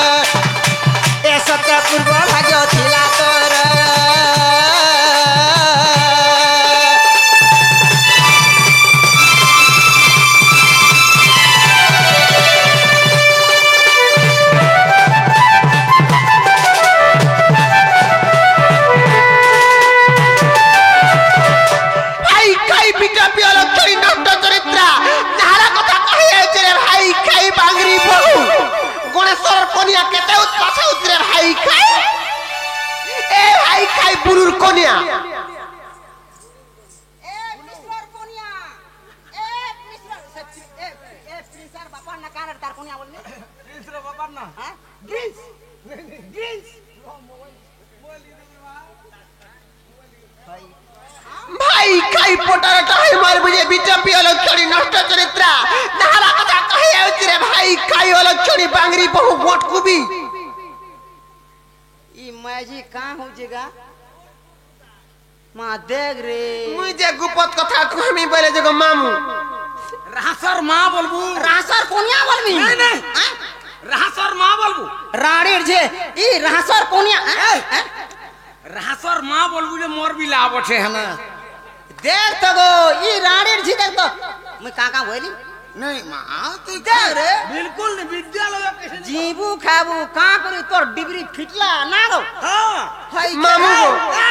ए सत्य पूर्व भाग्य थिला तोर कोनिया केते पाछे उतरे भाई खाई ए भाई खाई बुरुर कोनिया ए mister cornea A mister A प्रिंसर बापा ना कार तार कोनिया बोलने तीसरा बाबा ना हां ग्रीन्स भाई खाई पोटर टाई मार बुझे बीजेपी वाला छोड़ी नष्ट चरित्र नाला कथा कहे उतरे भाई खाई वाला छोड़ी बांगरी बहु वोट कुबी ई मैजी कहां हो जेगा मां देख रे मुझे गुपत कथा कहमी बोले जगो मामू रासर मां बोलबू रासर कोनिया बोलमी नहीं नहीं रासर मां बोलबू राणीर जे ई रासर कोनिया रासर मां बोलबू जे मोर भी लाभ छे हना देख तो गो ई राणीर जी देख तो मैं का बोली नहीं मां तू देख रे बिल्कुल नहीं विद्यालय कैसे जीबू खाबू का करी तोर डिबरी फिटला ना गो हां हई मामू गो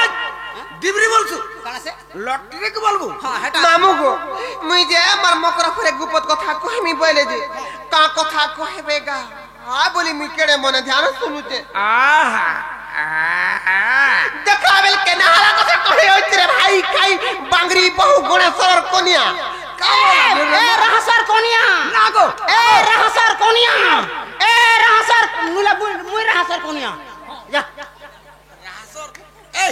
डिबरी बोलसु कहां से लॉटरी के बोलबू हां हटा मामू गो मुझे मर मकर फरे गुपत कथा कहमी बोले जे का कथा कहबेगा हां बोली मी केड़े मने ध्यान सुनुते आहा देखावेल के नहारा कथा कहे उतरे भाई खाई बांगरी बहु गणेश्वर कोनिया ए रहसर कोनिया ना गो ए रहसर कोनिया ए रहसर मुला मुई रहसर कोनिया जा रासर ए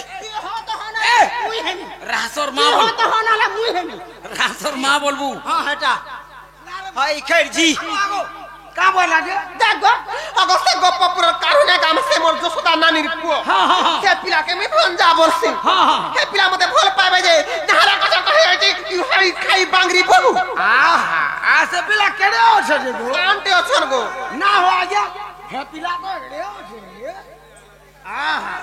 हो तो होना ए मुई हेमी रासर मां हो बोल तो होना ले मुई हेमी रासर मां बोलबू हां हटा हई खेर जी का बोला जे देख गो अगस्ते गप्पपुर कारुने काम से मोर जोसुदा नानीर पुओ हां हां हां से पिला के मी भंजा बरसी हां हां हे पिला मते भोल पावे जे नहारा कथा कहे जे यू हाई खाई बांगरी बहु आहा आ से पिला केड़े हो छे जे गो आंटे अछन गो ना हो आजा हे पिला को केड़े हो छे आहा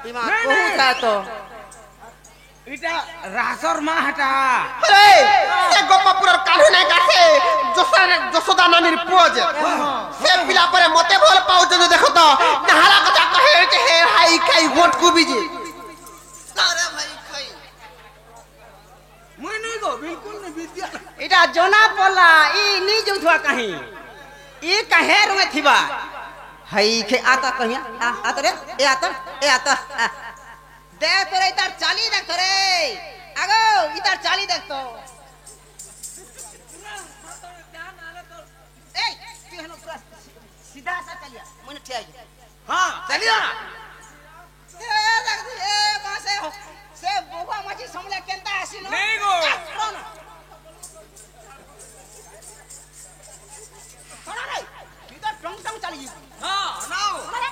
इमा नहीं, कहू नहीं। था तो इटा रासर मां हटा अरे से गप्पपुर कारुने कासे जोसुदा नानीर पुओ जे से पिला परे मते भोल पाउ जे देखो तो नहारा कथा कहे जे हे हाई खाई वोट कुबी जे अरे भाई खाई मुई नहीं गो बिल्कुल नहीं विद्यालय इटा जोना पोला ई नी जुथवा कहीं ई कहे रुमे थिबा हई के आता कहिया आता रे ए आता दे तोरे इतार चाली देख तोरे आगो इतार चाली देख तो ए तू हनो पूरा सीधा सा चलिया मने ठिया हां चलिया ए देख ए मासे से बोबा माची समले केनता आसी न नहीं गो थोड़ा रे इधर टंग टंग चली हां नाओ हां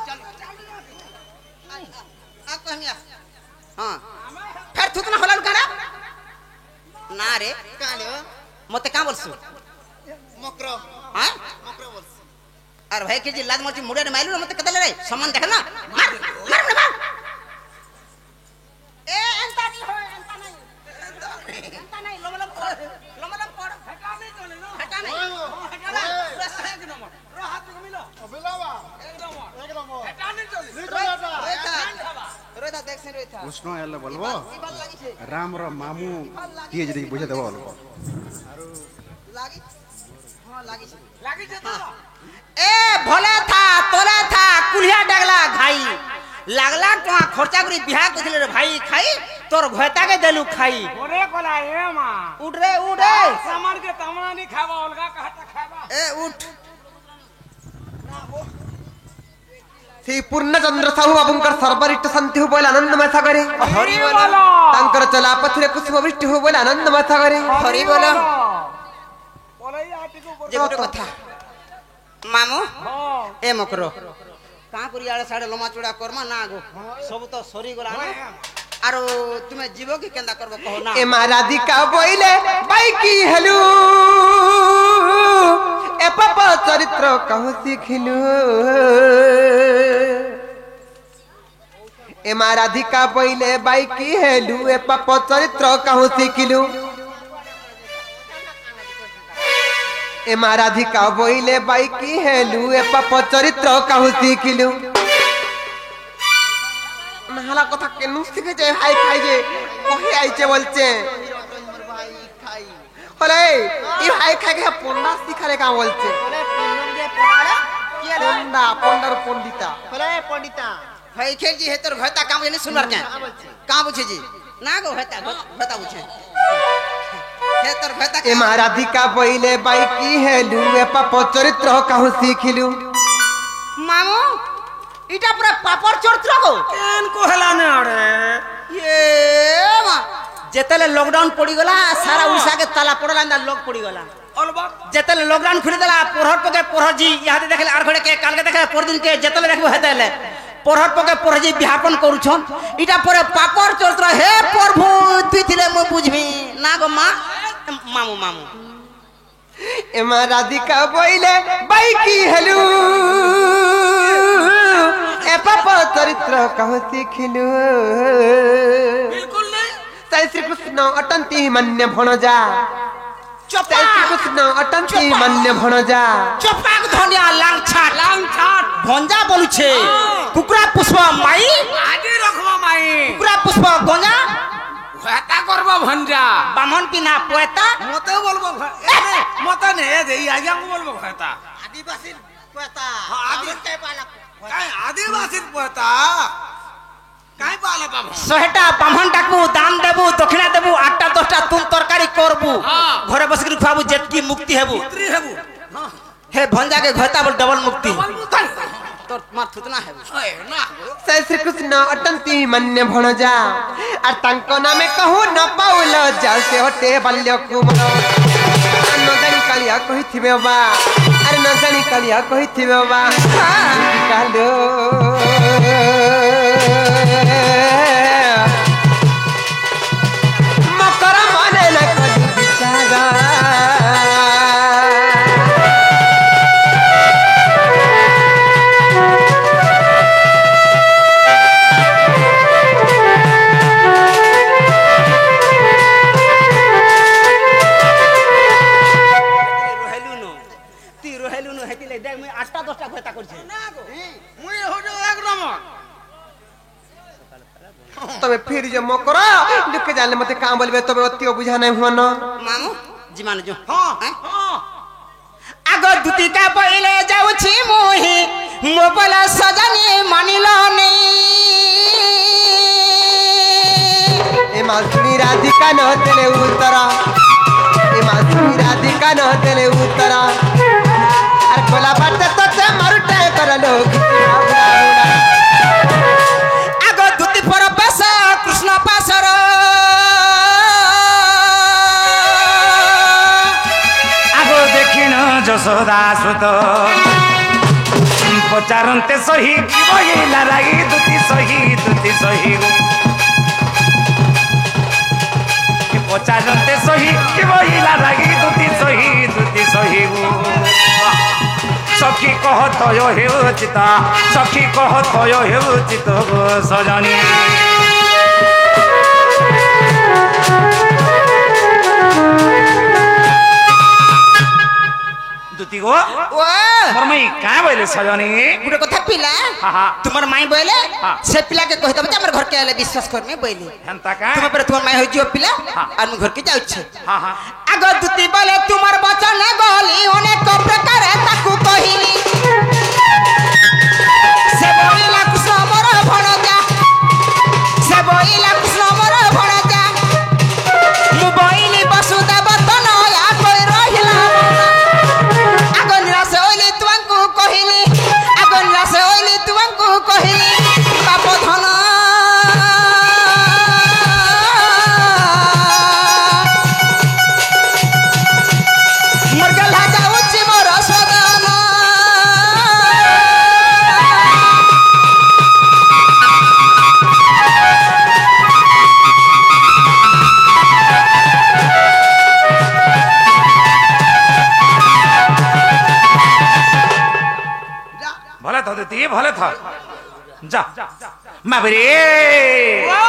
चल आ कहिया हां फिर थुतना होला करा ना रे का ले मते का बोलसु मकरो हां मकरो बोलस अरे भाई के जी लाद मची मुड़े माइलु मते कदले रे सामान देख ना मार मार ना मार ए एंता नहीं हो एंता नहीं लमलम पड़ हटा नहीं चले ना हटा नहीं हटा ना पूरा सही के नंबर रो हाथ में मिलो अबेलावा एकदम एकदम हटा नहीं चले रोता देख से रोता कृष्ण एले बोलबो ভাল লাগিছে राम रो मामू किए जदी बुझे देबो बोलबो লাগি हां লাগিছে लागी जे तो ए भोले था तोले था कुलिया डगला घाई लागला टका खर्चा करी बिहा कथिले रे भाई खाई तोर घयता के देलु खाई ओरे कोला ए मा उठ रे उठ रे सामान के तमना नहीं खाबा अलगा कहता खाबा ए उठ श्री पूर्णचंद्र साहू बाबूंकर सर्वरिष्ट शांति हो बोले आनंदमय सागरे हरि बोलो तांकर चला पथरे कुसुम वृष्टि हो बोले आनंदमय सागरे हरि बोलो बोलै आटी को जे गुटे कथा मामू हां ए मकरो का करी आड़े साड़े लमा चूड़ा करमा ना गो सब तो सरी गला ना आरो तुमे जीवो की केंदा करबो कहो ना ए राधिका बोइले बाई की हेलू ए पापा चरित्र कहू सिखिलू ए राधिका बोइले बाई की हेलू ए पापा चरित्र कहू सिखिलू ए राधिका बोइले बाई की हेलू ए पापा चरित्र कहू सिखिलू नाला কথা কেন শিখে যায় ভাই খাই যে কহে আইছে বলছে হলে এই ভাই খাই কে পন্ডা শিখালে কা বলছে পন্ডা পন্ডার পণ্ডিতা बोले पंडिता भाई खेल जी है तोर घयता काम नहीं सुनबार के का बुझे जी ना गो घयता घयता बुझे हे तोर घयता ए राधिका बोइले बाई की हेलू ए पाप चरित्र कहू सिखिलू मामू इटा पूरा पापड़ चरित्र को केन को हलाने आड़े ये मा जेतले लॉकडाउन पड़ी गला सारा उड़ीसा के ताला पड़ला अंदर लोग पड़ी गला अलबा जेतले लॉकडाउन खुली देला पोरहर पके पोरहर जी यहां देखले आर घड़े के काल के देखले पर दिन के जेतले देखबो हेतले पोरहर पके पोरहर जी बिहापन करूछन इटा पूरा पापड़ चरित्र हे प्रभु तुई थिले म बुझबी ना गो मां मामू मामू ए राधिका बोइले बाई की हेलू ए पाप चरित्र कहू सिखिलू बिल्कुल नहीं जय श्री कृष्ण अटंती मन्य भणजा चुप जय श्री कृष्ण अटंती मन्य भणजा चपाक धनिया लांग छाट भंजा बोलुछे कुकुरा पुष्प माई आगे रखवा माई कुकुरा पुष्प गंगा घाटा करबो भंजा बामन पिना पोएता मते बोलबो मते ने दे आगे को बोलबो घाटा आदिवासी पोएता आदि के पाला काय आदिवासी पोता काय पाला बाबा सोहेटा बामन डाकबू दान देबू दक्षिणा देबू 8टा 10टा तुम तरकारी करबू घरे बसकरी खाबू जेतकी मुक्ति हेबू पुत्री हेबू हां हे भंजा के घता बोल डबल मुक्ति तो मार थुतना हेबू ए ना जय श्री कृष्ण अटंती मन्य भणजा आर तांको नामे कहू न पाउल जा से हटे बाल्य कुमार न जानी कालिया कहिथिबे बा अरे न जानी कालिया कहिथिबे बा कालो मकर मने न कली बिचारा देख मैं 8टा 10टा घता करछे ना गो मुई हो जो एक नंबर तबे फिर जो मकर लिख जाने मते काम बोलबे तबे अति बुझा नहीं हुआ न मामू जीमान जो हां हां आगो दुती का पहिले जाऊ छी मोही मोबाइल सजनी मानिलो नहीं ए मासुनी राधिका न तेले उतरा ए मासुनी राधिका न तेले उतरा अरे कोला बाटे तो ते मारुटे कर लोग आगो दुती पर बस कृष्ण पासर आगो देखिन যশোদা সুত পচারন্তে সহি বইলা রাগি দুতি সহি পচারন্তে সহি বইলা রাগি দুতি সহি সখী কহ তয় হেউচিত সখী কহ তয় হেউচিত সজনী দুতি গো ओ मोर मई का बोले सजनी गुटे कथा पिला हाँ। तुम्हार माई बोले हाँ। से पिला के कहत बच्चा हमर घर के आले विश्वास कर में बोले हंता का तुम पर तुम्हार माई होई जो पिला हाँ। और हम घर के जाउ छे हां हां आगो दुती बोले तुम्हार वचन गली ओने को प्रकार ताकू कहिली से बोलिला कुछ हमर भण ভলে থ দিতি ভলে থ যা মাবরে ও